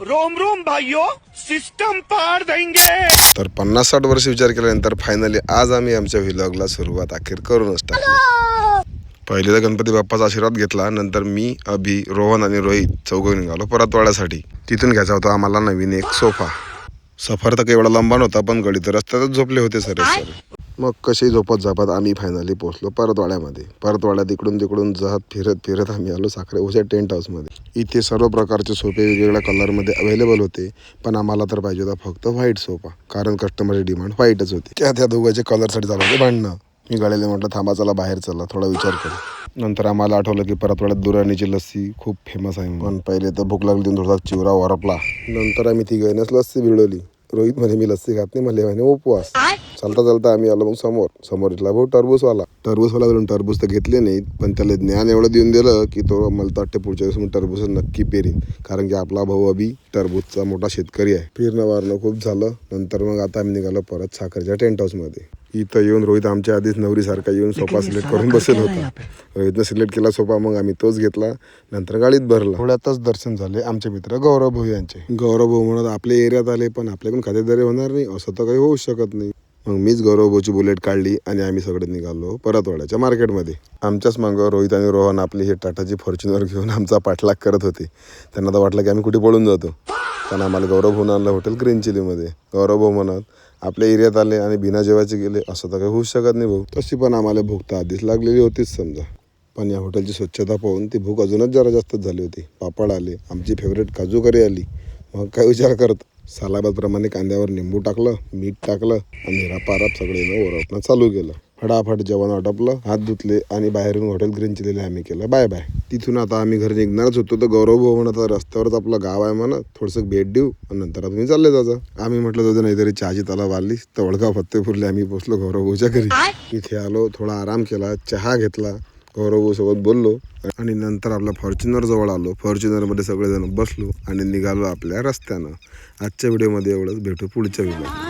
Rome Rome भाइयों, system पार देंगे। तर 50-60 वर्ष विचार केल्यानंतर फायनली आज आम्ही आमच्या व्लॉगला सुरुवात अखेर करूनच टाकली. पहिले तर गणपती बाप्पाचा आशीर्वाद घेतला, नंतर मी, अभि, रोहन आणि रोहित चौघं निघालो परतवाड्यासाठी. तिथून घ्यायचा होता आम्हाला नवीन एक सोफा. सफर तर काही एवढा लंबा नव्हता, पण गडी तर रस्त्यातच झोपले होते सर. मग कशी झोपत झोपत आम्ही फायनली पोहोचलो परतवाड्यामध्ये. परतवाड्यात इकडून तिकडून जात फिरत आम्ही आलो साखरेच्या टेंट हाऊसमध्ये. इथे सर्व प्रकारचे सोफे वेगवेगळ्या कलरमध्ये अवेलेबल होते, पण आम्हाला तर पाहिजे होता फक्त व्हाईट सोफा, कारण कस्टमरची डिमांड व्हाईटच होती. त्या दोघांचे कलरसाठी चालू होते भांडणं. मी गाडीला म्हटलं थांबा, चला बाहेर चला, थोडा विचार करू. नंतर आम्हाला आठवलं की परतवाड्यात दुराणीची लस्सी खूप फेमस आहे. पण पहिले तर भूक लागली, थोडा चिवरा वरपला. नंतर आम्ही तिघांनीच लस्सी भिडवली. रोहित म्हणे मी लस्सी खात नाही, मला म्हणे उपवास. चालता चालता आम्ही आलो मग समोर इथला भाऊ टरबूजवाला बोलून टरबूज तर घेतले नाहीत, पण त्याला ज्ञान एवढं देऊन दिलं की तो मला तर वाटते पुढच्या दिवस टरबूज नक्की पेरीन, कारण की आपला भाऊ अभि टरबूजचा मोठा शेतकरी आहे. फिरणं वारणं खूप झालं. नंतर मग आता आम्ही निघालो परत साखरच्या टेंट हाऊसमध्ये. इथं येऊन रोहित आमच्या आधीच नवरीसारखा येऊन सोफा सिलेक्ट करून बसेल होता. रोहितनं सिलेक्ट केला सोफा, मग आम्ही तोच घेतला. नंतर गाडीत भरला. थोड्यातच दर्शन झाले आमचे मित्र गौरव भाऊ यांचे. गौरव भाऊ म्हणत आपल्या एरियात आले, पण आपल्याकडून खातेदारी होणार नाही असं तर काही होऊ शकत नाही. मग मीच गौरव भाऊची बुलेट काढली आणि आम्ही सगळे निघालो परतवाड्याच्या मार्केटमध्ये. आमच्याच मागं रोहित आणि रोहन आपली हे टाटाची फॉर्च्युनर घेऊन आमचा पाठलाग करत होते. त्यांना तर वाटलं की आम्ही कुठे पळून जातो. पण आम्हाला गौरव भाऊन आणलं हॉटेल ग्रीन चिलीमध्ये. गौरव भाऊ म्हणत आपल्या एरियात आले आणि बिना जेवायचे गेले असं तर काही होऊ शकत नाही भाऊ. तशी पण आम्हाला भूक तर आधीच लागलेली होतीच समजा. पण या हॉटेलची स्वच्छता पाहून ती भूक अजूनच जरा जास्तच झाली होती. पापड आले, आमची फेवरेट काजू करी आली. मग काय विचार करत सालाबादप्रमाणे कांद्यावर निंबू टाकलं, मीठ टाकलं आणि रपारप सगळे ओरपणं चालू केलं. फटाफट जेवण आटपलं, हात धुतले आणि बाहेरून हॉटेल ग्रीन चिलीला आम्ही केलं बाय बाय. तिथून आता आम्ही घरी निघणारच होतो तर गौरव भाऊ म्हणत रस्त्यावरच आपलं गाव आहे म्हणत, थोडंसं भेट देऊ आणि नंतर तुम्ही चालले जायचं. आम्ही म्हटलं होतं नाहीतरी चहाची तलाव आली तर वडगाव फत्तेपूरला आम्ही पोचलो गौरव भाऊच्या घरी. इथे आलो, थोडा आराम केला, चहा घेतला, गौरव भाऊ सोबत बोललो आणि नंतर आपल्या फॉर्च्युनर जवळ आलो. फॉर्च्युनरमध्ये सगळेजण बसलो आणि निघालो आपल्या रस्त्यानं. आजच्या व्हिडिओमध्ये एवढंच, भेटू पुढच्या व्हिडिओ.